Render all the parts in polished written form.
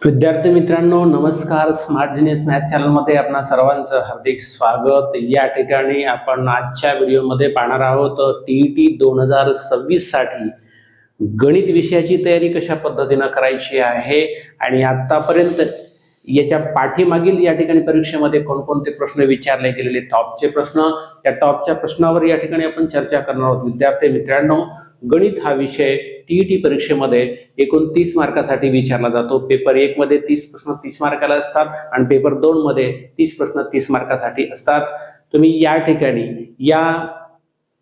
विद्यार्थी मित्रांनो नमस्कार. स्मार्ट जीनियस मॅथ चॅनल मध्ये आपणा सर्वांचं हार्दिक स्वागत. या ठिकाणी आपण आजच्या व्हिडिओमध्ये पाहणार आहोत टीईटी 2026 साठी गणित विषयाची तयारी कशा पद्धतीने करायची आहे आणि आतापर्यंत याच्या पाठीमागील या ठिकाणी परीक्षेमध्ये कोणकोणते प्रश्न विचारले गेलेले टॉपचे प्रश्न, त्या टॉपच्या प्रश्नावर या ठिकाणी आपण चर्चा करणार आहोत. विद्यार्थी मित्रांनो, गणित हा विषय टीईटी परीक्षेमध्ये एकूण 30 मार्कासाठी विचारला जातो. पेपर 1 मध्ये 30 प्रश्न 30 मार्काला असतात आणि पेपर 2 मध्ये 30 प्रश्न 30 मार्कासाठी असतात. तुम्ही या ठिकाणी या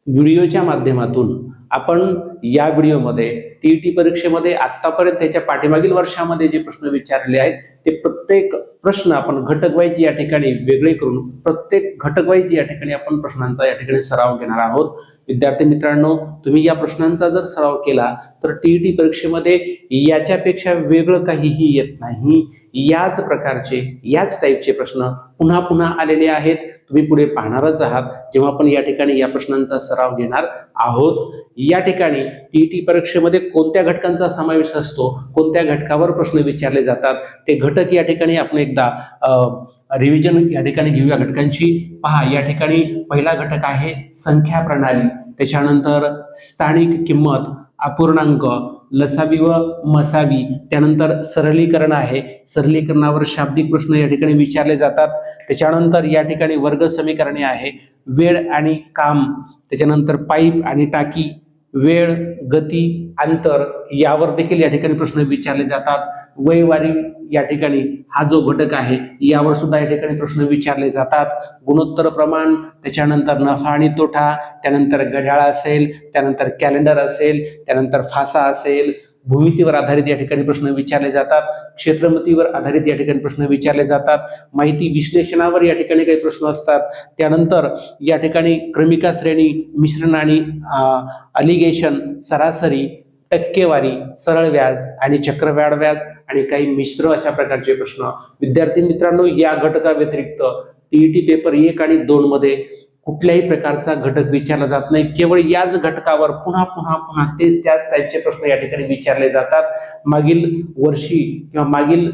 व्हिडिओच्या माध्यमातून आपण या व्हिडिओमध्ये टीईटी परीक्षेमध्ये आतापर्यंत त्याच्या पाठीमागील वर्षामध्ये जे प्रश्न विचारले आहेत ते प्रत्येक प्रश्न आपण घटक वाईज या ठिकाणी वेगळे करून प्रत्येक घटक वाईज या ठिकाणी आपण प्रश्नांचा या ठिकाणी सराव घेणार आहोत. विद्यार्थी मित्रांनो, तुम्ही या प्रश्नांचा जर सराव केला तर टीईटी परीक्षेमध्ये याच्यापेक्षा वेगळं काहीही येत नाही. याच प्रकारचे याच टाईपचे प्रश्न पुन्हा पुन्हा आलेले आहेत. तुम्ही पुढे पाहणारच आहात जेव्हा आपण या ठिकाणी या प्रश्नांचा सराव घेणार आहोत. या ठिकाणी टीईटी परीक्षेमध्ये कोणत्या घटकांचा समावेश असतो, कोणत्या घटकावर प्रश्न विचारले जातात ते घटक या ठिकाणी आपण एकदा रिव्हिजन या ठिकाणी घेऊया घटकांची. पहा, या ठिकाणी पहिला घटक आहे संख्या प्रणाली, त्याच्यानंतर स्थानिक किंमत, अपूर्णांक, लसावी व मसावी, त्यानंतर सरलीकरण आहे. सरलीकरणावर शाब्दिक प्रश्न या ठिकाणी विचारले जातात. त्याच्यानंतर या ठिकाणी वर्ग समीकरणे आहे, वेळ आणि काम, त्याच्यानंतर पाईप आणि टाकी, वेळ, गती, अंतर यावर देखील या ठिकाणी प्रश्न विचारले जातात. वयवारी या ठिकाणी हा जो घटक आहे यावर सुद्धा या ठिकाणी प्रश्न विचारले जातात. गुणोत्तर प्रमाण, त्याच्यानंतर नफा आणि तोटा, त्यानंतर घड्याळ असेल, त्यानंतर कॅलेंडर असेल, त्यानंतर फासा असेल. भूमितीवर आधारित या ठिकाणी प्रश्न विचारले जातात. क्षेत्रमतीवर आधारित या ठिकाणी प्रश्न विचारले जातात. माहिती विश्लेषणावर या ठिकाणी काही प्रश्न असतात. त्यानंतर या ठिकाणी क्रमिका श्रेणी, मिश्रण आणि अलिगेशन, सरासरी, टक्केवारी, सरळ व्याज आणि चक्रवाढ व्याज आणि काही मिश्र अशा प्रकारचे प्रश्न. विद्यार्थी मित्रांनो, या घटका व्यतिरिक्त टीईटी पेपर 1 आणि 2 मध्ये कुठल्याही प्रकारचा घटक विचारला जात नाही. केवळ याच घटकावर पुन्हा पुन्हा पुन्हा तेच त्याच टाईपचे प्रश्न या ठिकाणी विचारले जातात. मागील वर्षी किंवा मागील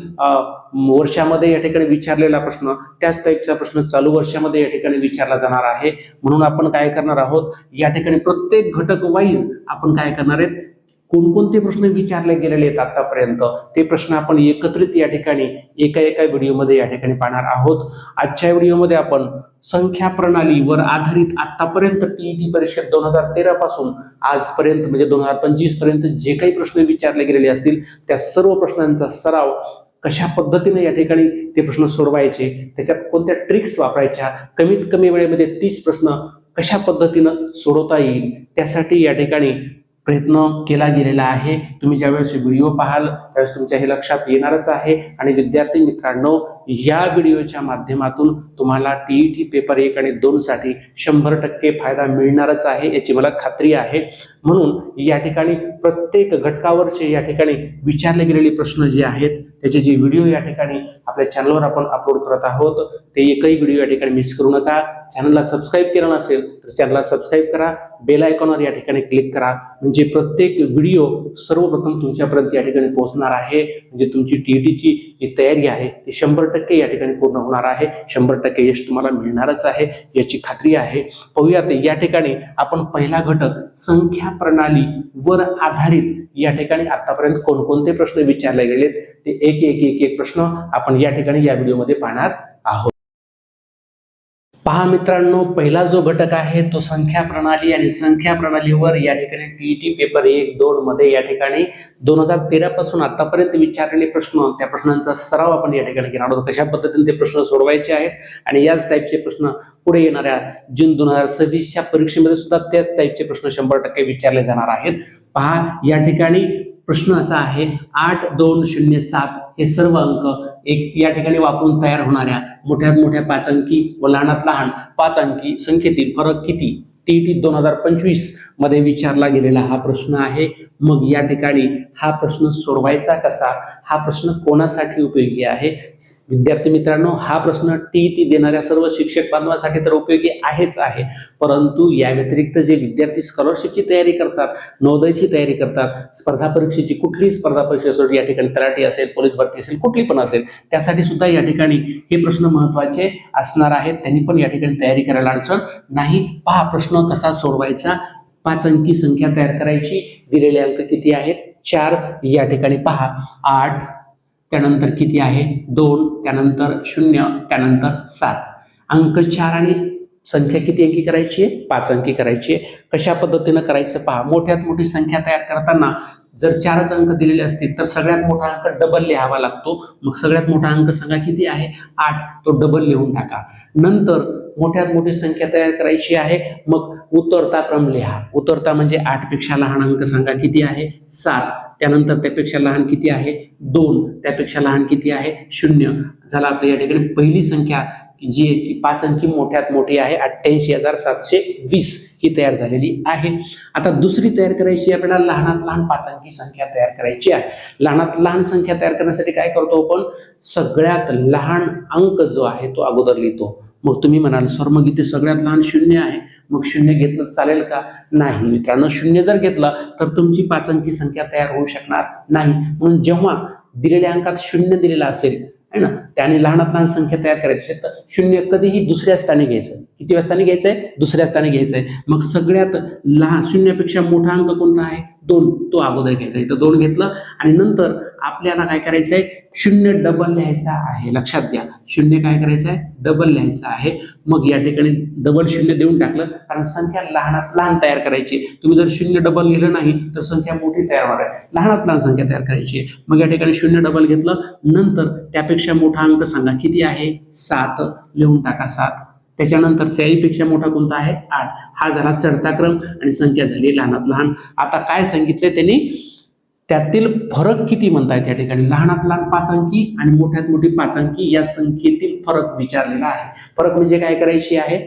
वर्षामध्ये या ठिकाणी विचारलेला प्रश्न त्याच टाईपचा प्रश्न चालू वर्षामध्ये या ठिकाणी विचारला जाणार आहे. म्हणून आपण काय करणार आहोत, या ठिकाणी प्रत्येक घटक वाईज आपण काय करणार आहेत, कोणकोणते प्रश्न विचारले गेलेले आहेत आतापर्यंत ते प्रश्न आपण एकत्रित या ठिकाणी एका व्हिडिओमध्ये या ठिकाणी पाहणार आहोत. आजच्या व्हिडिओमध्ये आपण संख्या प्रणालीवर आधारित आतापर्यंत टीईटी परीक्षा 2013 पासून आजपर्यंत म्हणजे 2025 पर्यंत जे काही प्रश्न विचारले गेलेले असतील त्या सर्व प्रश्नांचा सराव कशा पद्धतीने या ठिकाणी ते प्रश्न सोडवायचे, त्याच्यात कोणत्या ट्रिक्स वापरायच्या, कमीत कमी वेळेमध्ये 30 प्रश्न कशा पद्धतीने सोडवता येईल त्यासाठी या ठिकाणी प्रयत्न केला गेलेला आहे. तुम्ही ज्यावेळेस व्हिडिओ पाहाल त्यावेळेस तुमच्या हे लक्षात येणारच आहे. आणि विद्यार्थी मित्रांनो, या व्हिडिओच्या माध्यमातून तुम्हाला टीईटी पेपर 1 आणि 2 साठी 100% फायदा मिळणारच आहे याची मला खात्री आहे. म्हणून या ठिकाणी प्रत्येक घटकावरचे या ठिकाणी विचारले गेलेले प्रश्न जे आहेत त्याचे जे व्हिडिओ या ठिकाणी आपल्या चॅनलवर आपण अपलोड करत आहोत ते एकही व्हिडिओ या ठिकाणी मिस करू नका. चॅनलला सबस्क्राईब केलं नसेल तर चॅनलला सबस्क्राईब करा, बेल आयकॉनवर या ठिकाणी क्लिक करा, म्हणजे प्रत्येक व्हिडिओ सर्वप्रथम तुमच्यापर्यंत या ठिकाणी पोहोचणार आहे. म्हणजे तुमची टीईटीची जी तयारी आहे ती 100% या ठिकाणी पूर्ण होणार आहे. 100% यश तुम्हाला मिळणारच आहे याची खात्री आहे. पाहूयात या ठिकाणी आपण पहिला घटक संख्या प्रणाली वर आधारित या ठिकाणी आतापर्यंत कोणकोणते प्रश्न विचारले गेलेत ते एक प्रश्न आपण या ठिकाणी या व्हिडिओमध्ये पाहणार आहोत. पहा मित्रांनो, पहिला जो घटक आहे तो संख्या प्रणाली आणि संख्या प्रणालीवर या ठिकाणी टीईटी पेपर 1-2 मध्ये या ठिकाणी 2013 पासून आतापर्यंत विचारलेले प्रश्न त्या प्रश्नांचा सराव आपण या ठिकाणी घेणार आहोत. कशा पद्धतीने ते प्रश्न सोडवायचे आहेत आणि याच टाईपचे प्रश्न पुढे येणाऱ्या जून 2026च्या परीक्षेमध्ये सुद्धा त्याच टाईपचे प्रश्न 100% विचारले जाणार आहेत. पहा, या ठिकाणी प्रश्न असा आहे 8207 हे सर्व अंक या ठिकाणी वापरून तयार होणाऱ्या मोठ्यात मोठ्या 5 अंकी व लहानात लहान 5 अंकी संख्येतील फरक किती, टीईटी 2025 मध्ये विचारला गेलेला हा प्रश्न आहे. मग या ठिकाणी हा प्रश्न सोडवायचा कसा, हा प्रश्न कोणासाठी उपयोगी आहे? विद्यार्थी मित्रांनो, हा प्रश्न टीईटी देणाऱ्या सर्व शिक्षक बांधवांसाठी तर उपयोगी आहेच आहे, परंतु या व्यतिरिक्त जे विद्यार्थी स्कॉलरशिपची तयारी करतात, नवोदयची तयारी करतात, स्पर्धा परीक्षेची कुठलीही स्पर्धा परीक्षा असो, या ठिकाणी तलाठी असेल, पोलीस भरती असेल, कुठली पण असेल, त्यासाठी सुद्धा या ठिकाणी हे प्रश्न महत्त्वाचे असणार आहेत. त्यांनी पण या ठिकाणी तयारी करायला अडचण नाही. पहा प्रश्न कसा सोडवायचा. 5 अंकी संख्या तयार करायची. दिलेले अंक किती आहेत? 4. या ठिकाणी पहा 8, त्यानंतर किती आहे? 2, त्यानंतर 0, त्यानंतर 7. अंक 4 आणि संख्या किती अंकी करायची आहे? 5 अंकी करायची आहे. कशा पद्धतीने करायचं पहा. मोठ्यात मोठी संख्या तयार करताना जर 4च अंक दिलेले असतील तर सगळ्यात मोठा अंक डबल लिहावा लागतो. मग सगळ्यात मोठा अंक सांगा किती आहे? 8. तो डबल लिहून टाका. नंतर मोठ्यात मोठी संख्या तयार करायची आहे. मग उतरता क्रम लिहा. उतरता म्हणजे 8 पेक्षा लहान अंक सांगा किती आहे? 7. त्यानंतर त्यापेक्षा लहान किती आहे? 2. त्यापेक्षा लहान किती आहे? 0. झाला आपल्या या ठिकाणी पहिली संख्या जी 5 अंकी मोठ्यात मोठी आहे 88,720 ही तयार झालेली आहे. आता दुसरी तयार करायची आपल्याला लहानात लहान 5 अंकी संख्या तयार करायची आहे. लहानात लहान संख्या तयार करण्यासाठी काय करतो आपण? सगळ्यात लहान अंक जो आहे तो अगोदर लिहितो. मग तुम्ही म्हणाल सर मग इथे सगळ्यात लहान 0 आहे, मग 0 घेतलं चालेल का? नाही मित्रांनो, 0 जर घेतला तर तुमची 5 अंकी संख्या तयार होऊ शकणार नाही. म्हणून जेव्हा दिलेल्या अंकात 0 दिलेला असेल है ना, त्याने लहानात लहान संख्या तयार करायची तर 0 कधीही दुसऱ्या स्थानी घ्यायचं. किती स्थानी घ्यायचंय? दुसऱ्या स्थानी घ्यायचंय. मग सगळ्यात लहान 0 पेक्षा मोठा अंक कोणता आहे? 2. तो अगोदर घ्यायचा. इथं 2 घेतलं आणि नंतर आपल्याला काय करायचंय? 0 डबल लिहायचा आहे. लक्षात घ्या, 0 काय करायचं आहे? डबल लिहायचं आहे. मग या ठिकाणी डबल 0 देऊन टाकलं, कारण संख्या लहानात लहान तयार करायची. तुम्ही जर 0 डबल लिहिलं नाही तर संख्या मोठी तयार होणार आहे. लहानात लहान संख्या तयार करायची. मग या ठिकाणी 0 डबल घेतलं. नंतर त्यापेक्षा मोठा अंक सांगा किती आहे? 7. लिहून टाका 7. त्याच्यानंतर 4 पेक्षा मोठा कोणता आहे? 8. हा झाला चढता क्रम आणि संख्या झाली लहानात लहान. आता काय सांगितले त्यांनी? त्यातील फरक किती म्हणतायत या ठिकाणी? लहानात लहान 5 अंकी आणि मोठ्यात मोठी 5 अंकी या संख्येतील फरक विचारलेला आहे. फरक म्हणजे काय करायची आहे?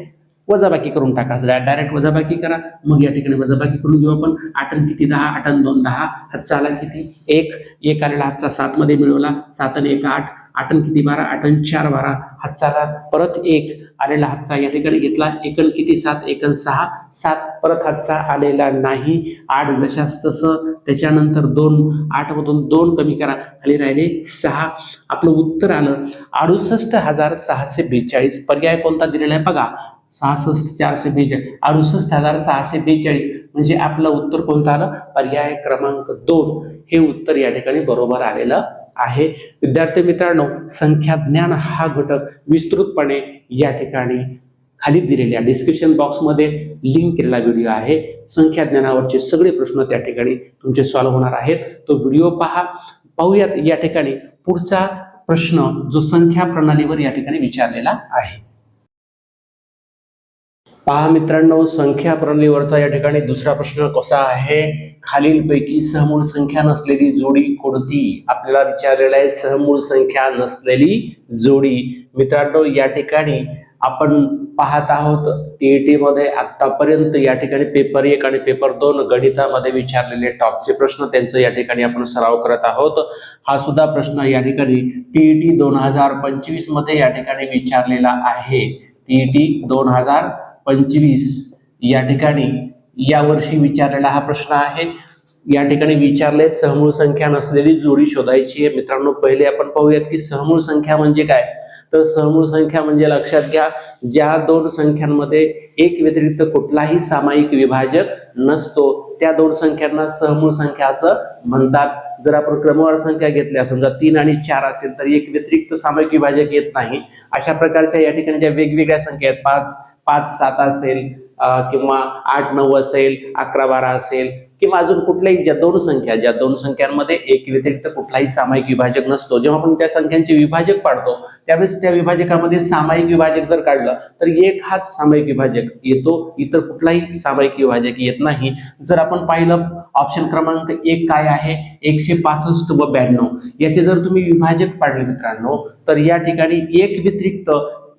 वजाबाकी करून टाका. डायरेक्ट वजाबाकी करा. मग या ठिकाणी वजाबाकी करून घेऊ आपण. 8 आणि किती? 10. 8 आणि 2 10. हातचा आला किती? 1. 1 आलेला हातचा 7 मध्ये मिळवला. 7 आणि 1 8. 8 आणि किती? 12. 8 आणि 4 12. हातचा आला परत 1 आलेला हातचा या ठिकाणी घेतला. 1 आणि किती? 7. 1 आणि 6 7. परत हातचा आलेला नाही. 8 जशाच तसं. त्याच्यानंतर 2. 8 मधून 2 कमी करा. खाली राहिले 6. आपलं उत्तर आलं 68,642. पर्याय कोणता दिलेला आहे बघा? 66,442. 68,642 म्हणजे आपलं उत्तर कोणतं आलं? पर्याय क्रमांक 2 हे उत्तर या ठिकाणी बरोबर आलेलं आहे. विद्यार्थी मित्रांनो, संख्या ज्ञान हा घटक विस्तृतपणे या ठिकाणी खाली दिलेल्या डिस्क्रिप्शन बॉक्समध्ये लिंक केलेला व्हिडिओ आहे. संख्या ज्ञानावरचे सगळे प्रश्न त्या ठिकाणी तुमचे सॉल्व्ह होणार आहेत. तो व्हिडिओ पहा. पाहूयात या ठिकाणी पुढचा प्रश्न जो संख्या प्रणालीवर या ठिकाणी विचारलेला आहे. पहा मित्रांनो, संख्या प्रणालीवरचा या ठिकाणी दुसरा प्रश्न कसा आहे? खालीलपैकी सहमूळ संख्या नसलेली जोडी कोणती? आपल्याला विचारलेला आहे सहमूळ संख्या नसलेली जोडी. मित्रांनो, या ठिकाणी आपण पाहत आहोत टीईटी मध्ये आतापर्यंत या ठिकाणी पेपर 1 आणि पेपर 2 गणितामध्ये विचारलेले टॉपचे प्रश्न त्यांचं या ठिकाणी आपण सराव करत आहोत. हा सुद्धा प्रश्न या ठिकाणी टीईटी 2025 मध्ये या ठिकाणी विचारलेला आहे. टीईटी 2025 या ठिकाणी या वर्षी विचारलेला हा प्रश्न आहे. या ठिकाणी विचारले सहमूळ संख्या नसलेली जोडी शोधायची आहे. मित्रांनो, पहिले आपण पाहूयात की सहमूळ संख्या म्हणजे काय. तर सहमूळ संख्या म्हणजे लक्षात घ्या, ज्या दोन संख्यांमध्ये एक व्यतिरिक्त कुठलाही सामायिक विभाजक नसतो त्या दोन संख्यांना सहमूळ संख्या असं म्हणतात. जर आपण क्रमवार संख्या घेतल्या, समजा 3 आणि 4 असेल तर एक व्यतिरिक्त सामायिक विभाजक येत नाही. अशा प्रकारच्या या ठिकाणी ज्या वेगवेगळ्या संख्या आहेत, 5 7 असेल किंवा 8 9 असेल, 11 12 असेल किंवा अजून कुठल्याही ज्या दोन संख्यांमध्ये एक व्यतिरिक्त कुठलाही सामायिक विभाजक नसतो, जेव्हा आपण त्या संख्यांचे विभाजक पाडतो त्यावेळेस त्या विभाजकामध्ये सामायिक विभाजक जर काढलं तर एक हाच सामायिक विभाजक येतो, इतर कुठलाही सामायिक विभाजक येत नाही. जर आपण पाहिलं ऑप्शन क्रमांक 1 काय आहे? 165 व 92 याचे जर तुम्ही विभाजक पाडले मित्रांनो तर या ठिकाणी एक व्यतिरिक्त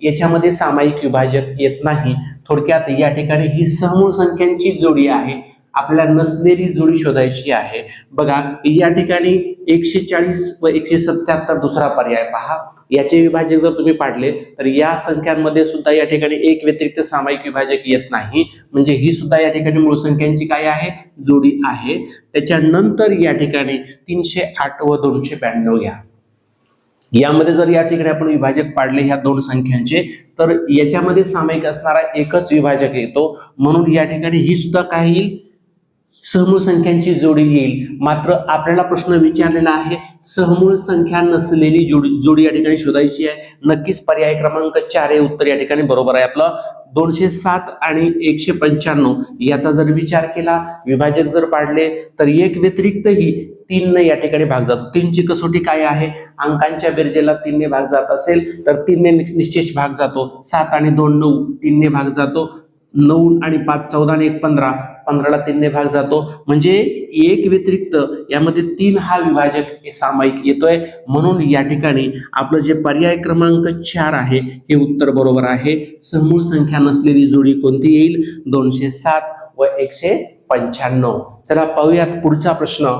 याच्यामध्ये सामायिक विभाजक येत नाही. थोडक्यात या ठिकाणी ही सहमूळ संख्यांची जोडी आहे. आपल्याला नसलेली जोडी शोधायची आहे। बघा या ठिकाणी 140 व 177 दुसरा पर्याय पहा, याचे विभाजक जर तुम्ही पाडले तर या संख्यांमध्ये सुद्धा या ठिकाणी एक व्यतिरिक्त सामायिक विभाजक येत नाही, म्हणजे ही सुद्धा या ठिकाणी मूळ संख्यांची काय आहे, जोडी आहे। त्याच्यानंतर या ठिकाणी 308 व 292 घ्या, यामध्ये जर या ठिकाणी आपण विभाजक पाडले ह्या दोन संख्यांचे तर याच्यामध्ये सामायिक असणारा एकच विभाजक येतो, म्हणून या ठिकाणी ही सुद्धा काय येईल, सहमूळ संख्यांची जोडी येईल। मात्र आपल्याला प्रश्न विचारलेला आहे सहमूळ संख्या नसलेली जोडी या ठिकाणी शोधायची आहे। नक्कीच पर्याय क्रमांक 4 हे उत्तर या ठिकाणी बरोबर आहे आपलं। 207 आणि 195 याचा जर विचार केला, विभाजक जर पाडले तर एक व्यतिरिक्तही 3 ने या ठिकाणी भाग जातो। 3 ची कसोटी काय आहे, अंकांच्या बेरजेला 3 ने भाग जात असेल तर 3 ने निश्चेष भाग जातो। 7 आणि 2 9, 3 ने भाग जातो। 9 आणि 5 14 आणि 1 15, 15 ला 3 ने भाग जातो, म्हणजे एक व्यतिरिक्त यामध्ये 3 हा विभाजक सामायिक येतोय, म्हणून या ठिकाणी आपलं जे पर्याय क्रमांक 4 आहे हे उत्तर बरोबर आहे। समूळ संख्या नसलेली जोडी कोणती येईल, 207 व 195। चला पाहूयात पुढचा प्रश्न।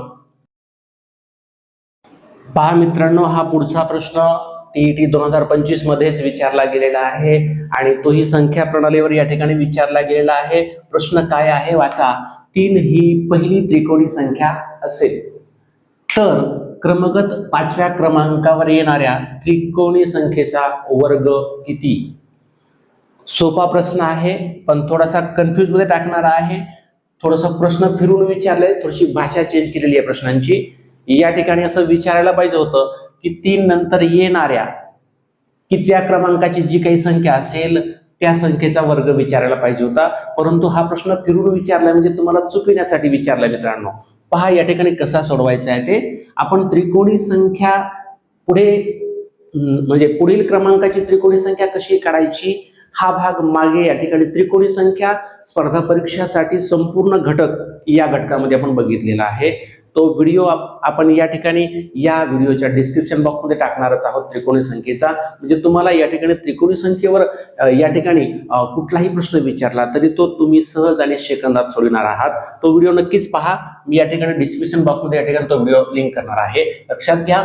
पहा मित्रांनो, हा पुढचा प्रश्न टीईटी 2025 मध्येच विचारला गेलेला आहे आणि तोही संख्या प्रणालीवर या ठिकाणी विचारला गेलेला आहे। प्रश्न काय आहे वाचा, 3 ही पहिली त्रिकोणी संख्या असेल तर क्रमगत 5व्या क्रमांकावर येणाऱ्या त्रिकोणी संख्येचा वर्ग किती। सोपा प्रश्न आहे पण थोडासा कन्फ्यूज मध्ये टाकणारा आहे। थोडासा प्रश्न फिरून विचारलाय, थोडीशी भाषा चेंज केलेली आहे प्रश्नांची। या ठिकाणी असं विचारायला पाहिजे होतं की 3 नंतर येणाऱ्या कितव्या क्रमांकाची जी काही संख्या असेल त्या संख्येचा वर्ग विचारायला पाहिजे होता, परंतु हा प्रश्न फिरून विचारला म्हणजे तुम्हाला चुकविण्यासाठी विचारला। मित्रांनो पहा या ठिकाणी कसा सोडवायचा आहे ते, आपण त्रिकोणी संख्या पुढे म्हणजे पुढील क्रमांकाची त्रिकोणी संख्या कशी काढायची हा भाग मागे या ठिकाणी त्रिकोणी संख्या स्पर्धा परीक्षासाठी संपूर्ण घटक या घटकामध्ये आपण बघितलेला आहे। तो व्हिडिओ आपण या ठिकाणी या व्हिडिओच्या डिस्क्रिप्शन बॉक्स मध्ये टाकणारच आहोत त्रिकोणी संख्येचा, म्हणजे तुम्हाला या ठिकाणी त्रिकोणी संख्येवर या ठिकाणी कुठलाही प्रश्न विचारला तरी तो तुम्ही सहज आणि सेकंदात सोडवणार आहात। तो व्हिडिओ नक्कीच पहा, मी या ठिकाणी डिस्क्रिप्शन बॉक्स मध्ये या ठिकाणी तो व्हिडिओ लिंक करणार आहे। लक्षात घ्या,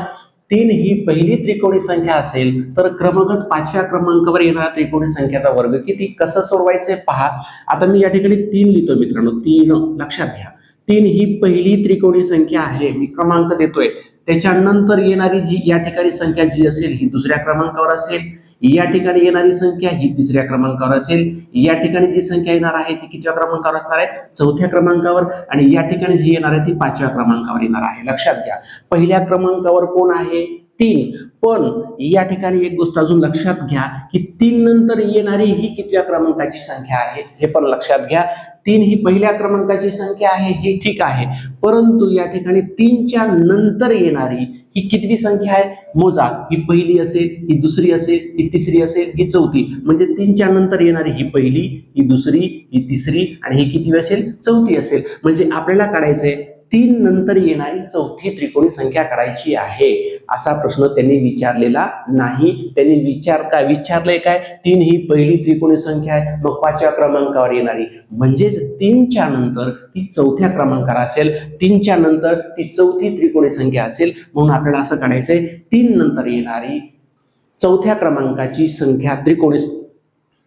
3 ही पहिली त्रिकोणी संख्या असेल तर क्रमगत 5व्या क्रमांकावर येणाऱ्या त्रिकोणी संख्येचा वर्ग किती, कसं सोडवायचंय पहा। आता मी या ठिकाणी 3 लिहितो मित्रांनो, 3 लक्षात घ्या। 3 ही पहिली त्रिकोणी संख्या आहे, मी क्रमांक देतोय। त्याच्यानंतर येणारी जी या ठिकाणी संख्या जी असेल ही दुसऱ्या क्रमांकावर असेल, या ठिकाणी येणारी संख्या ही तिसऱ्या क्रमांकावर असेल, या ठिकाणी जी संख्या येणार आहे ती कितव्या क्रमांकावर असणार आहे, चौथ्या क्रमांकावर, आणि या ठिकाणी जी येणार आहे ती 5व्या क्रमांकावर येणार आहे। लक्षात घ्या, पहिल्या क्रमांकावर कोण आहे, 3, पण या ठिकाणी एक गोष्ट अजून लक्षात घ्या की 3 नंतर येणारी ही कितव्या क्रमांकाची संख्या आहे हे पण लक्षात घ्या। 3 ही पहिल्या क्रमांकाची संख्या आहे हे ठीक आहे, परंतु या ठिकाणी 3च्या नंतर येणारी ही कितवी संख्या आहे, मोजा, ही पहिली असेल, ही दुसरी असेल, ही तिसरी असेल, ही चौथी, म्हणजे 3च्या नंतर येणारी ही पहिली, ही दुसरी, ही तिसरी आणि ही कितवी असेल, चौथी असेल। म्हणजे आपल्याला काढायचंय 3 नंतर येणारी चौथी त्रिकोणी संख्या काढायची आहे। असा प्रश्न त्यांनी विचारलेला नाही। त्यांनी विचारलंय काय, 3 ही पहिली त्रिकोणी संख्या आहे, मग 5व्या क्रमांकावर येणारी, म्हणजेच 3च्या नंतर ती चौथ्या क्रमांकावर असेल, 3च्या नंतर ती चौथी त्रिकोणी संख्या असेल, म्हणून आपल्याला असं काढायचंय 3 नंतर येणारी चौथ्या क्रमांकाची संख्या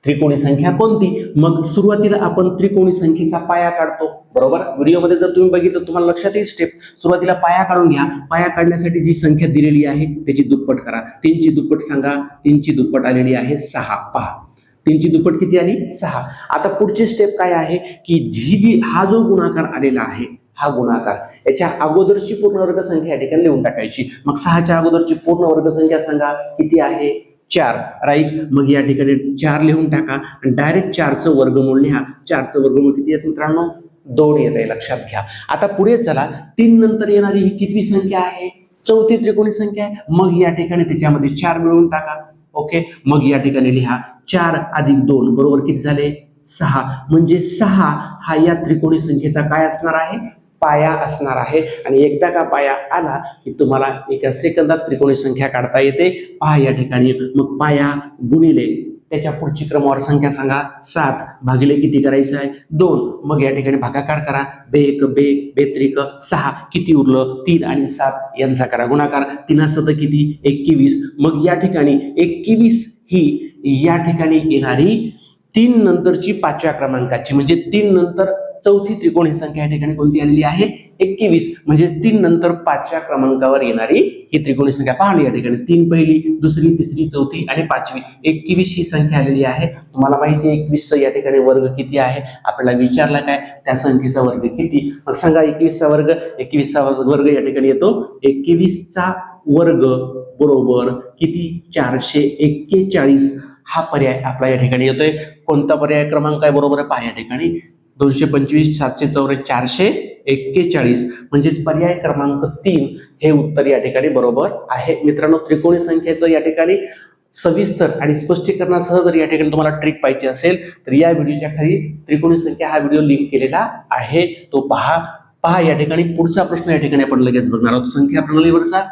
त्रिकोणी संख्या कोणती। मग सुरुवातीला आपण त्रिकोणी संख्येचा पाया काढतो, बरोबर। व्हिडिओमध्ये जर तुम्ही बघितलं तुम्हाला लक्षात येईल स्टेप, सुरुवातीला पाया काढून घ्या। पाया काढण्यासाठी जी संख्या दिलेली आहे त्याची दुप्पट करा, 3 ची दुप्पट सांगा, 3 ची दुप्पट आलेली आहे 6, पहा 3 ची दुप्पट किती आली, 6। आता पुढची स्टेप काय आहे की हा जो गुणाकार आलेला आहे हा गुणाकार याच्या अगोदरची पूर्ण वर्ग संख्या या ठिकाणी लिहून टाकायची। मग 6च्या अगोदरची पूर्ण वर्ग संख्या सांगा, किती आहे, 4, राईट। मग या ठिकाणी 4 लिहून टाका आणि डायरेक्ट 4चं वर्गमूळ लिहा। 4चं वर्गमूळ किती आहे मित्रांनो, 2 येत आहे, लक्षात घ्या। आता पुढे चला, 3 नंतर येणारी ही कितवी संख्या आहे, चौथी त्रिकोणी संख्या आहे। मग या ठिकाणी त्याच्यामध्ये 4 मिळवून टाका, ओके। मग या ठिकाणी लिहा 4 अधिक 2 बरोबर किती झाले, 6, म्हणजे 6 हा या त्रिकोणी संख्येचा काय असणार आहे, पाया असणार आहे। आणि एकदा का पाया आला की तुम्हाला एका सेकंदात त्रिकोणी संख्या काढता येते। पहा या ठिकाणी, मग पाया गुणिले त्याच्या पुढची क्रमवार संख्या सांगा. 7 भागिले किती करायचं आहे 2. मग या ठिकाणी भागाकार करा. बे एक बे बे त्रिक 6 किती उरलं 3 आणि 7 यांचा करा गुणाकार. 3 7 किती 21. मग या ठिकाणी 21 ही या ठिकाणी येणारी 3 नंतरची 5व्या क्रमांकाची म्हणजे 3 नंतर चौथी त्रिकोणी संख्या या ठिकाणी कोणती आलेली आहे 21. म्हणजे 3 नंतर 5व्या क्रमांकावर येणारी ही त्रिकोणी संख्या पाहणी या ठिकाणी 3 पहिली, दुसरी, तिसरी, चौथी आणि 5वी 21 ही संख्या आलेली आहे. तुम्हाला माहिती आहे 21 या ठिकाणी वर्ग किती आहे. आपल्याला विचारला काय त्या संख्येचा वर्ग किती. मग सांगा 21 चा वर्ग. 21 चा वर्ग या ठिकाणी येतो 21 चा वर्ग बरोबर किती 441. हा पर्याय आपला या ठिकाणी येतोय. कोणता पर्याय क्रमांक आहे बरोबर आहे पहा या ठिकाणी 225 744 441 म्हणजे पर्याय क्रमांक 3 हे उत्तर या ठिकाणी बरोबर आहे. मित्रांनो त्रिकोणी संख्येचं या ठिकाणी सविस्तर आणि स्पष्टीकरणासह जर या ठिकाणी तुम्हाला ट्रिक पाहिजे असेल तर या व्हिडिओच्या खाली त्रिकोणी संख्या हा व्हिडिओ लिंक केलेला आहे तो पहा या ठिकाणी पुढचा प्रश्न या ठिकाणी आपण लगेच बघणार आहोत. संख्या प्रणालीवरचा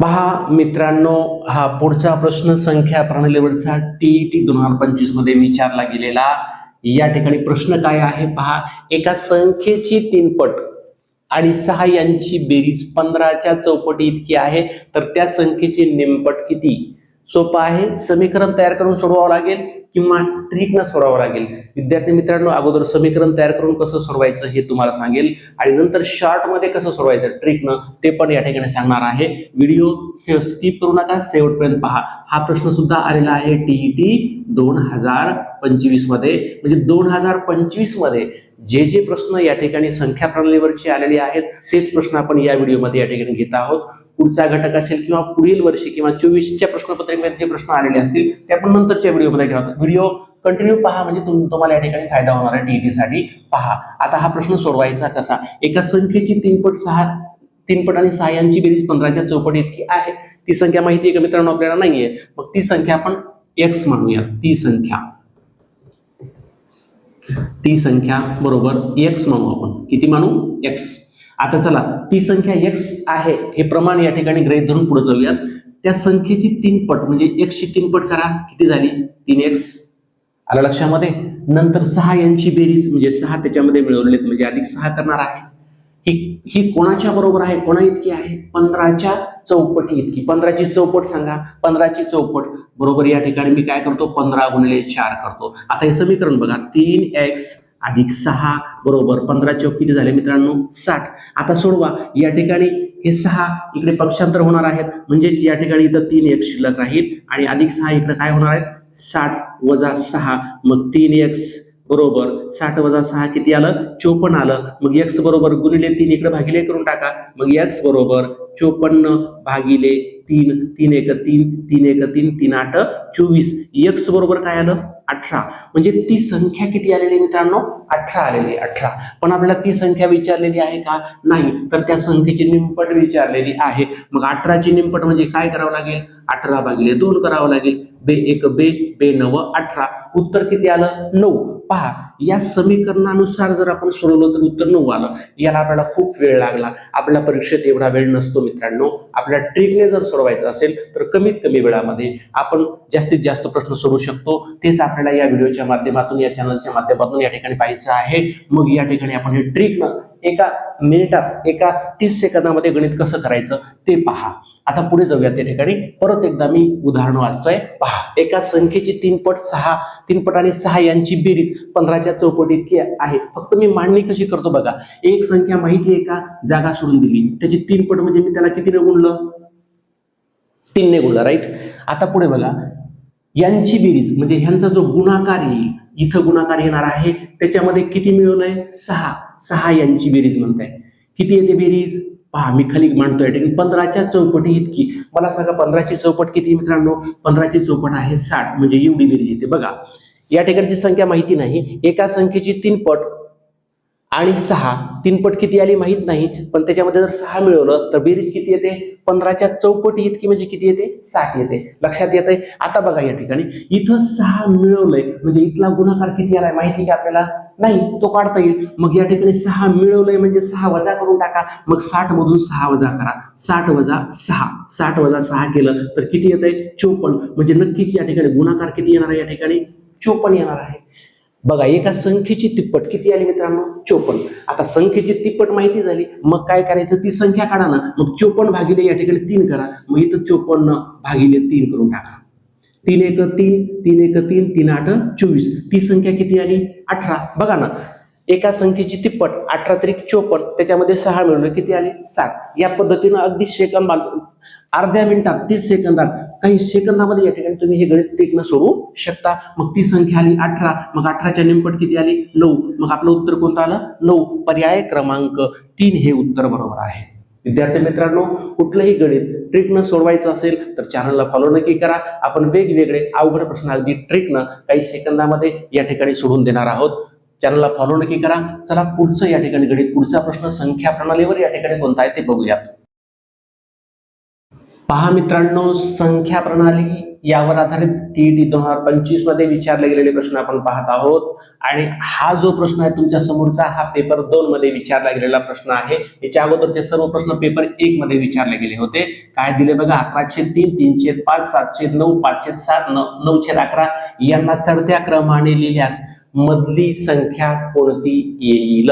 पहा मित्रांनो हा पुढचा प्रश्न संख्या प्रणालीवरचा TET 2025 मध्ये विचारला गेलेला. या ठिकाणी प्रश्न काय आहे पहा. एका संख्येची 3 पट आणि 6 यांची बेरीज 15च्या चौपटी इतकी आहे तर त्या संख्येची निमपट किती. सोपं आहे. समीकरण तयार करून सोडवावं लागेल किंवा ट्रिकनं सोडवावं लागेल. विद्यार्थी मित्रांनो अगोदर समीकरण तयार करून कसं सोडवायचं हे तुम्हाला सांगेल आणि नंतर शॉर्ट मध्ये कसं सोडवायचं ट्रिकनं ते पण या ठिकाणी सांगणार आहे. व्हिडिओ स्किप करू नका शेवटपर्यंत पहा. हा प्रश्न सुद्धा आलेला आहे TET 2025 मध्ये म्हणजे 2025 मध्ये जे प्रश्न या ठिकाणी संख्या प्रणालीवरचे आलेले आहेत तेच प्रश्न आपण या व्हिडिओमध्ये या ठिकाणी घेत आहोत. पुढचा घटक असेल किंवा पुढील वर्षी किंवा 24च्या प्रश्नपत्रिकेमध्ये जे प्रश्न आलेले असतील ते आपण नंतरच्या व्हिडिओमध्ये घेणार. व्हिडिओ कंटिन्यू पहा म्हणजे तुम्हाला या ठिकाणी फायदा होणार आहे TET साठी. पहा आता हा प्रश्न सोडवायचा कसा. एका संख्येची 3 पट आणि 6 यांची बेरीज 15च्या चौपटी इतकी आहे. ती संख्या माहिती आहे का मित्रांनो आपल्याला नाहीये. मग ती संख्या आपण x म्हणूया. ती संख्या बरोबर x म्हणू आपण. किती म्हणू x. आता चला ती संख्या x आहे हे प्रमाण या ठिकाणी गृहीत धरून पुढे जाऊयात. त्या संख्येची 3 पट म्हणजे x ची 3 पट करा. किती झाली 3x आला लक्षामध्ये. नंतर 6 यांची बेरीज म्हणजे 6 त्याच्यामध्ये मिळवलेत म्हणजे अधिक 6 करणार आहे. ही कोणाच्या बरोबर आहे कोणा इतकी आहे 15च्या चौपटी इतकी. 15ची चौपट सांगा. 15ची चौपट बरोबर या ठिकाणी मी काय करतो 15 गुणिले 4 करतो. आता हे समीकरण बघा 3x अधिक 6 बरोबर 15 चौक किती झाले मित्रांनो 60. आता सोडवा. या ठिकाणी हे 6 इकडे पक्षांतर होणार आहेत म्हणजेच या ठिकाणी इथं 3x शिल्लक राहील आणि अधिक 6 इकडे काय होणार आहेत 60 वजा 6 मग 3x बरोबर 60 वजा 6 किती आलं 54 आलं. मग x बरोबर गुणिले 3 इकडे भागिले करून टाका. मग x बरोबर 54 भागिले 3 3 1 3 3 1 3 3 8 24. x बरोबर काय आलं 18. म्हणजे ती संख्या किती आलेली मित्रांनो 18 आलेली 18. पण आपल्याला ती संख्या विचारलेली आहे का नाही तर त्या संख्येची निमपट विचारलेली आहे. मग 18 ची निमपट म्हणजे काय करावं लागेल 18 भागिले 2 करावं लागेल. बे 1 बे 9 18. उत्तर किती आलं 9. पहा या समीकरणानुसार जर आपण सोडवलं तर उत्तर 9 आलं. याला आपल्याला खूप वेळ लागला. आपल्या परीक्षेत एवढा वेळ नसतो मित्रांनो. आपल्या ट्रिकने जर सोडवायचं असेल तर कमीत कमी वेळामध्ये आपण जास्तीत जास्त प्रश्न सोडवू शकतो. तेच आपल्याला या व्हिडिओच्या माध्यमातून या चॅनलच्या माध्यमातून या ठिकाणी पाहायचं आहे. मग या ठिकाणी आपण हे ट्रिकनं एका मिनिटात एका 30 सेकंदामध्ये गणित कसं करायचं ते पहा. आता पुढे जाऊया. त्या ठिकाणी परत एकदा मी उदाहरण वाचतोय पहा. एका संख्येची 3 पट आणि 6 यांची बेरीज 15च्या चौपटी इतकी आहे. फक्त मी मांडणी कशी करतो बघा. एक संख्या माहिती आहे का जागा सोडून दिली त्याची 3 पट म्हणजे मी त्याला कितीने गुणलं 3 ने गुणलं राईट. आता पुढे बघा यांची बेरीज म्हणजे ह्यांचा जो गुणाकार येईल इथं गुणाकार येणार आहे त्याच्यामध्ये किती मिळवलंय 6 यांची बेरीज म्हणताय. किती येते बेरीज पहा मी खाली मांडतोय 15च्या चौपटी इतकी. मला सांगा 15ची चौपट किती मित्रांनो 15ची चौपट आहे 60 म्हणजे एवढी बेरीज येते. बघा या ठिकाणची संख्या माहिती नाही. एका संख्येची 3 पट आणि 6 तीनपट किती आली माहित नाही, पण त्याच्यामध्ये जर 6 मिळवलं तर बेरीज किती येते? 15च्या चौपटी इतकी म्हणजे किती येते? 60 येते. लक्षात येते? आता बघा या ठिकाणी इथं 6 मिळवलंय म्हणजे इथला गुणाकार किती आलाय माहिती की आपल्याला? नाही, तो काढता येईल. मग या ठिकाणी 6 मिळवलंय म्हणजे 6 वजा करून टाका. मग 60 मधून 6 वजा करा. 60 वजा 6, 60 वजा 6 केलं तर किती येतंय? 54. म्हणजे नक्कीच या ठिकाणी गुणाकार किती येणार आहे? या ठिकाणी 54 येणार आहे. बघा, एका संख्येची तिप्पट किती आली मित्रांनो? 54. आता संख्येची तिप्पट माहिती झाली, मग काय करायचं? ती संख्या काढा ना. मग 54 भागिले या ठिकाणी 3 करा. मग इथं 54 भागिले 3 करून टाका. 3 एक 3, 3 एक 3, 3 8 24. ती संख्या किती आली? 18. बघा ना, एका संख्येची तिप्पट 18 त्रिक 54, त्याच्यामध्ये 6 मिळवले किती आले? 7. या पद्धतीनं अगदी सेकंद, अर्ध्या मिनिटात 30 सेकंदात, काही सेकंदामध्ये या ठिकाणी तुम्ही हे गणित टिकणं सोडवू शकता. मग ती संख्या आली 18. मग 18च्या निमपट किती आली? 9. मग आपलं उत्तर कोणतं आलं? 9. पर्याय क्रमांक 3 हे उत्तर बरोबर आहे. विद्यार्थी मित्रांनो, कुठलंही गणित ट्रिकनं सोडवायचं असेल तर चॅनलला फॉलो नक्की करा. आपण वेगवेगळे अवघड प्रश्न अगदी ट्रिकनं काही सेकंदामध्ये या ठिकाणी सोडून देणार आहोत. चॅनलला फॉलो नक्की करा. चला पुढचं या ठिकाणी गणित, पुढचा प्रश्न संख्या प्रणालीवर या ठिकाणी कोणता आहे ते बघूयात. पहा मित्रांनो, संख्या प्रणाली यावर आधारित टीईटी 2025 मध्ये विचारले गेलेले प्रश्न आपण पाहत आहोत. आणि हा जो प्रश्न आहे तुमच्या समोरचा, हा पेपर 2 मध्ये विचारला गेलेला प्रश्न आहे. याच्या अगोदरचे सर्व प्रश्न पेपर 1 मध्ये विचारले गेले होते. काय दिले बघा? 11/3, 3/5, 7/9, 5/7, 9/11 यांना चढत्या क्रमाने लिहिल्यास मधली संख्या कोणती येईल?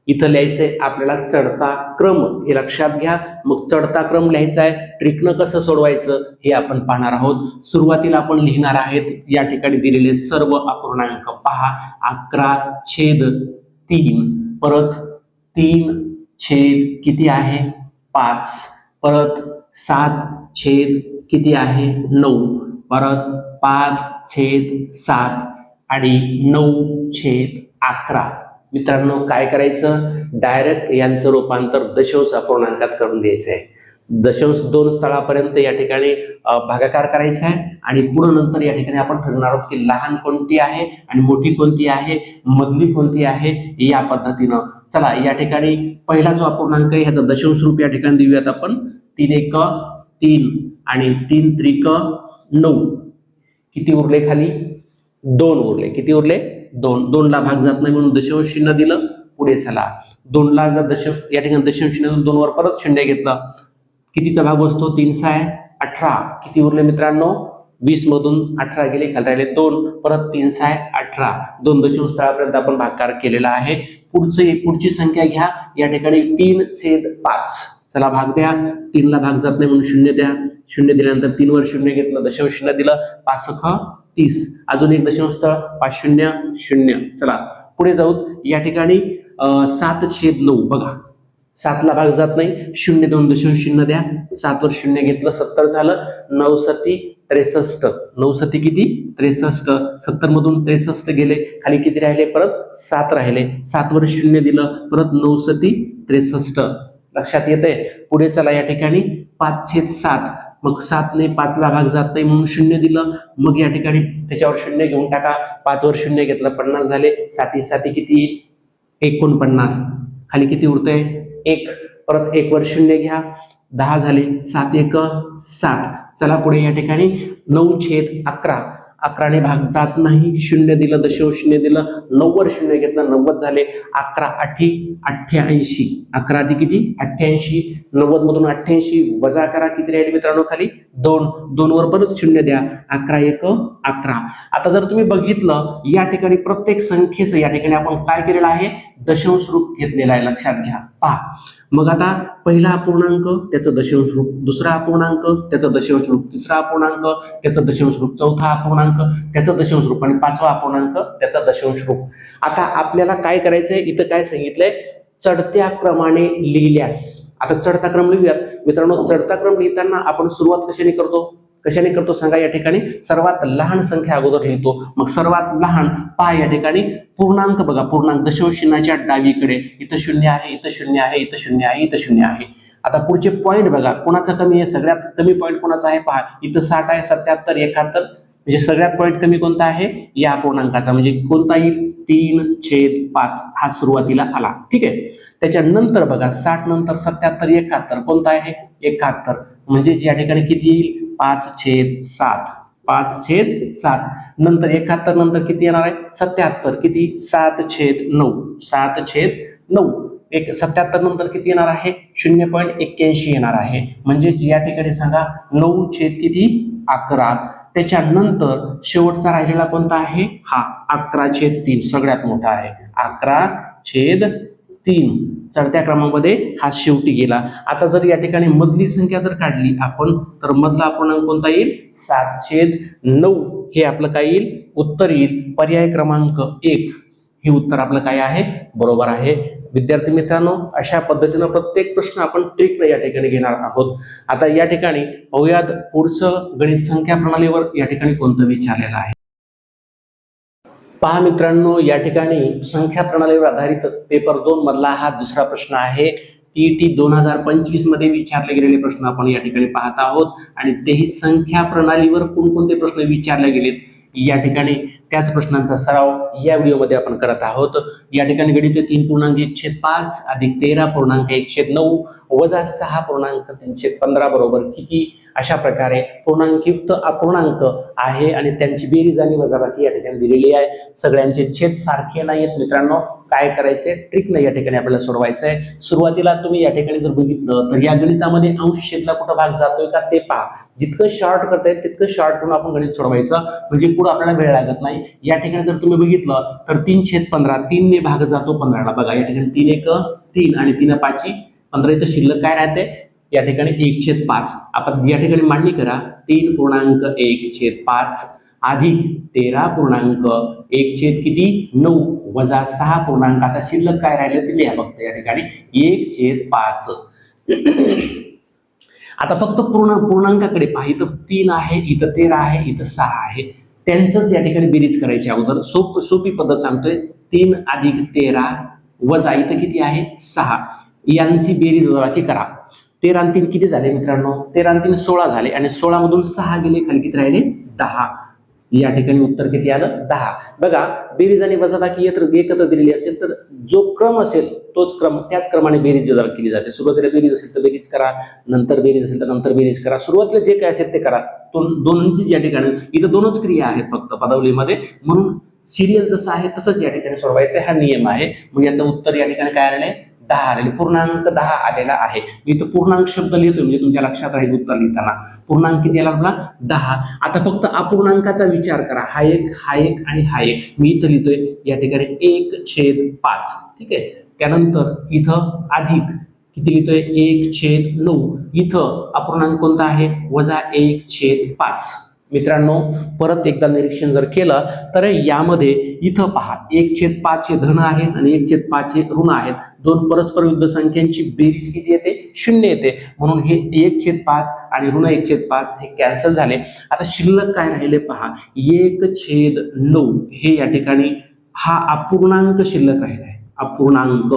इथं लिहायचंय आपल्याला चढता क्रम, हे लक्षात घ्या. मग चढता क्रम लिहायचा आहे. ट्रिकनं कसं सोडवायचं हे आपण पाहणार आहोत. सुरुवातीला आपण लिहिणार आहेत या ठिकाणी दिलेले सर्व अपूर्णांक. पहा, 11/3, परत 3 किती आहे? 5, परत 7 किती आहे? 9, परत 5/7 आणि 9/11. मित्रांनो, काय करायचं? डायरेक्ट यांचं रूपांतर दशांश अपूर्णांकात करून द्यायचं आहे. दशांश 2 स्थळापर्यंत या ठिकाणी भागाकार करायचा आहे आणि पुढे नंतर या ठिकाणी आपण ठरवणार आहोत की लहान कोणती आहे आणि मोठी कोणती आहे, मधली कोणती आहे, या पद्धतीनं. चला, या ठिकाणी पहिला जो अपूर्णांक आहे ह्याचा दशांश रूप या ठिकाणी देऊयात आपण. 3 एक 3 आणि 3 त्रिक 9. किती उरले खाली? 2 उरले. किती उरले? 2. 2 ला भाग जात नाही म्हणून दशांश चिन्ह दिलं. पुढे चला, 2 ला जर या ठिकाणी दशांश चिन्ह 2 वर परत शून्य घेतलं, कितीचा भाग बसतो? 3 18. किती उरले मित्रांनो? 20 मधून 18 गेले, खाली राहिले 2, परत 3 18. 2 दशांश स्थळापर्यंत आपण भागाकार केलेला आहे. पुढची संख्या घ्या या ठिकाणी 3/5. चला, भाग द्या. 3 ला भाग जात नाही म्हणून शून्य द्या. शून्य दिल्यानंतर 3 वर शून्य घेतलं, दशांश चिन्ह दिलं. 5 30. अजून एक दशांश स्थळ, 5 0 0. चला पुढे जाऊ. या ठिकाणी 7/9. बघा, 7 ला भाग जात नाही, 0 2 दशांश चिन्ह द्या. 7 वर शून्य घेतलं, 70 झालं. 9 7 63. 9 7 किती? 63. 70 मधून 63 गेले, खाली किती राहिले? परत 7 राहिले. 7 वर शून्य दिलं, परत 9 7 63. लक्षात येते? पुढे चला, या ठिकाणी 5/7. मग 7 ने 5 ला भाग जात नाही म्हणून 0 दिलं. मग या ठिकाणी त्याच्यावर 0 घेऊन टाका. 5 वर 0 घेतलं, 50 झाले. 7 7 किती? 49. खाली किती उरतंय? 1. परत 1 वर 0 घ्या, 10 झाले. 7 1 7. चला पुढे, या ठिकाणी 9/11. 11 ने भाग जात नाही, 0 दिलं, दशांश शून्य दिलं. 9 वर 0 घेतलं, 90 झाले. 11 8 88. 11 किती? 88. 90 मधून 88 वजा करा, किती राहिले मित्रांनो? खाली 2. 2 वर परत 0 द्या. 11 1 11. आता जर तुम्ही बघितलं, या ठिकाणी प्रत्येक संख्येचं या ठिकाणी आपण काय केलेलं आहे? दशांश रूप घेतलेलं आहे. लक्षात घ्या. पहा, मग आता पहिला अपूर्णांक त्याचं दशांश रूप, दुसरा अपूर्णांक त्याचं दशांश रूप, तिसरा अपूर्णांक त्याचं दशांश रूप, चौथा अपूर्णांक त्याचं दशांश रूप आणि 5वा अपूर्णांक त्याचा दशांश रूप. आता आपल्याला काय करायचंय? इथं काय सांगितलंय? चढत्या क्रमाने लिहिल्यास. आता चढता क्रम लिहूयात मित्रांनो. चढता क्रम लिहिताना आपण सुरुवात कशाने करतो सांगा? या ठिकाणी सर्वात लहान संख्या अगोदर लिहितो. मग सर्वात लहान पहा, या ठिकाणी पूर्णांक बघा, पूर्णांक दशांश चिन्हाच्या डावीकडे. इथं 0 आहे, इथं 0 आहे, इथं 0 आहे, इथं 0 आहे. आता पुढचे पॉईंट बघा, कोणाचा कमी आहे? सगळ्यात कमी पॉईंट कोणाचा आहे? पहा, इथं 60 आहे, 77 71. म्हणजे सगळ्यात पॉईंट कमी कोणता आहे या अपूर्णांकाचा, म्हणजे कोणता येईल 3/5 हा सुरुवातीला आला, ठीक आहे। त्याच्यानंतर बघा 60 नंतर 77 71 कोणता आहे 71, म्हणजे या ठिकाणी किती येईल 5/7 5/7 नंतर 71 नंतर किती येणार आहे 77 किती 7/9 7/9 एक 77 नंतर किती येणार आहे 0.81 येणार आहे, म्हणजे या ठिकाणी सांगा 9 छेद किती 11। त्याच्यानंतर शेवटचा राहिलेला कोणता आहे हा 11/3 सगळ्यात मोठा आहे 11/3 चढत्या क्रमामध्ये हा शेवटी गेला। आता जर या ठिकाणी मधली संख्या जर काढली आपण तर मधला अपूर्णांक कोणता येईल 7/9 हे आपलं काय येईल उत्तर येईल, पर्याय क्रमांक 1 हे उत्तर आपलं काय आहे बरोबर आहे। विद्यार्थी मित्रांनो अशा पद्धतीने प्रत्येक प्रश्न आपण ट्रिकने या ठिकाणी घेणार आहोत। आता या ठिकाणी पाहूयात पुढचं गणित संख्या प्रणालीवर या ठिकाणी कोणतं विचारलेलं आहे। पहा मित्रांनो या ठिकाणी संख्या प्रणालीवर आधारित पेपर 2 मधला हा दुसरा प्रश्न आहे। टीईटी 2025 मध्ये विचारले गेलेले प्रश्न आपण या ठिकाणी पाहत आहोत आणि तेही संख्या प्रणालीवर कोणकोणते प्रश्न विचारले गेलेत या ठिकाणी त्याच प्रश्नांचा सराव या व्हिडिओमध्ये आपण करत आहोत। या ठिकाणी गणित 3.1/5 अधिक 13.1/9 वजा 6.3/15 बरोबर किती अशा प्रकारे पूर्णांकयुक्त अपूर्णांक आहे आणि त्यांची बेरीज आणि वजाबाकी या ठिकाणी दिलेली आहे। सगळ्यांचे छेद सारखे नाहीत मित्रांनो, काय करायचे ट्रिकने या ठिकाणी आपल्याला सोडवायचं आहे। सुरुवातीला तुम्ही या ठिकाणी जर बघितलं तर या गणितामध्ये अंश छेदला कुठं भाग जातोय का ते पहा, जितकं शॉर्ट करता येईल तितकं शॉर्ट करून आपण गणित सोडवायचं म्हणजे पुढे आपल्याला वेळ लागत नाही। या ठिकाणी जर तुम्ही बघितलं तर 3/15 3 ने भाग जातो 15 ला, बघा या ठिकाणी 3 1 3 आणि 3 5 15 इथं शिल्लक काय राहते या ठिकाणी 1/5 आपण या ठिकाणी मांडणी करा 3.1/5 अधिक 13.1 किती 9 वजा 6 आता शिल्लक काय राहिले ते लिहा फक्त या ठिकाणी 1/5। आता फक्त पूर्णांकाकडे पहा, इथं 3 आहे इथं 13 आहे इथं 6 आहे, त्यांचंच या ठिकाणी बेरीज करायची। अगोदर सोपी पद्धत सांगतोय 3 अधिक 13 वजा इथं किती आहे 6 यांची बेरीज वजाबाकी करा। 13 आणि 3 किती झाले मित्रांनो 13 आणि 3 16 झाले आणि 16 मधून 6 गेले खाली किती राहिले 10, या ठिकाणी उत्तर किती आलं 10। बघा बेरीज आणि वजाबाकी एकत्र दिलेली असेल तर जो क्रम असेल तोच क्रम त्याच क्रमाने बेरीज वजाबाकी केली जाते। सुरुवातीला बेरीज असेल तर बेरीज करा, नंतर बेरीज असेल तर नंतर बेरीज करा, सुरुवातीला जे काय असेल ते करा। दोन्हीची या ठिकाणी इथं दोनच क्रिया आहेत फक्त पदावलीमध्ये, म्हणून सिरियल जसं आहे तसंच या ठिकाणी सोडवायचं हा नियम आहे। मग याचं उत्तर या ठिकाणी काय आलेलं आहे 10 आलेले, पूर्णांक 10 आलेला आहे। मी इथं पूर्णांक शब्द लिहितो म्हणजे तुमच्या लक्षात राहील उत्तर लिहिताना पूर्णांक किती आला आपला 10। आता फक्त अपूर्णांकाचा विचार करा, हा एक आणि हा एक, मी इथं लिहितोय या ठिकाणी 1/5 ठीक आहे। त्यानंतर इथं अधिक किती लिहितोय 1/9, इथं अपूर्णांक कोणता आहे वजा 1/5। मित्रांनो परत एकदा निरीक्षण जर केलं तर यामध्ये इथं पहा 1/5 हे धन आहेत आणि 1/5 हे ऋण आहेत, दोन परस्पर विरुद्ध संख्यांची बेरीज किती येते 0 येते, म्हणून हे 1/5 आणि ऋण 1/5 हे कॅन्सल झाले। आता शिल्लक काय राहिले पहा 1/9 हे या ठिकाणी हा अपूर्णांक शिल्लक राहिला आहे, अपूर्णांक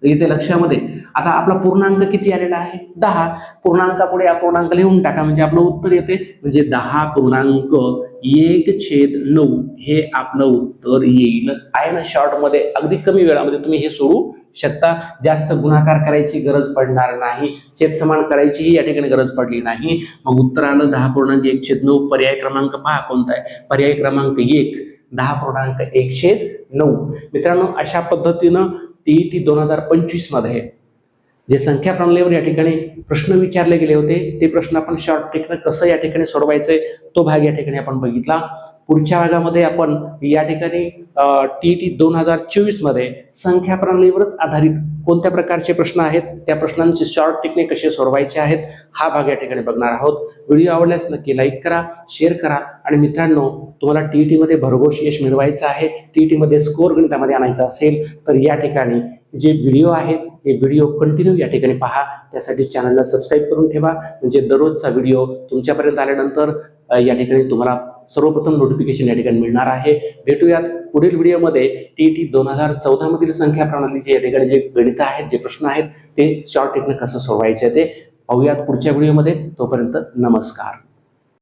इथे लक्षामध्ये। आता आपला पूर्णांक किती आलेला आहे 10, पूर्णांकापुढे अपूर्णांक लिहून टाका म्हणजे आपलं उत्तर येते, म्हणजे 10.1/9 हे आपलं उत्तर येईल आहे ना। शॉर्ट मध्ये अगदी कमी वेळामध्ये तुम्ही हे सोडू शकता, जास्त गुणाकार करायची गरज पडणार नाही, छेद समान करायचीही या ठिकाणी गरज पडली नाही। मग उत्तर आलं 10.1/9, पर्याय क्रमांक पहा कोणता आहे पर्याय क्रमांक 1 10.1/9। मित्रांनो अशा पद्धतीनं टीईटी 2025 मध्ये जे संख्या प्रणालीवर या ठिकाणी प्रश्न विचारले गेले होते ते प्रश्न आपण शॉर्ट ट्रिकने कसं या ठिकाणी सोडवायचंय तो भाग या ठिकाणी आपण बघितला। पुढच्या भागामध्ये आपण या ठिकाणी टीईटी 2024 मध्ये संख्या प्रणालीवरच आधारित कोणत्या प्रकारचे प्रश्न आहेत त्या प्रश्नांचे शॉर्ट ट्रिकने कसे सोडवायचे आहेत हा भाग या ठिकाणी बघणार आहोत। व्हिडिओ आवडल्यास नक्की लाईक करा, शेअर करा आणि मित्रांनो तुम्हाला टीईटी मध्ये भरघोस यश मिळवायचं आहे, टीईटी मध्ये स्कोर गणितामध्ये आणायचा असेल तर या ठिकाणी जे व्हिडिओ आहेत हे व्हिडिओ कंटिन्यू या ठिकाणी पहा, त्यासाठी चॅनलला सबस्क्राईब करून ठेवा म्हणजे दररोजचा व्हिडिओ तुमच्यापर्यंत आल्यानंतर या ठिकाणी तुम्हाला सर्वप्रथम नोटिफिकेशन या ठिकाणी मिळणार आहे। भेटूयात पुढील व्हिडिओमध्ये टीईटी 2014 मधील संख्या प्रणालीचे या ठिकाणी जे गणित आहेत जे प्रश्न आहेत ते शॉर्ट ट्रिकने कसं सोडवायचे ते पाहूयात पुढच्या व्हिडिओमध्ये। तोपर्यंत नमस्कार।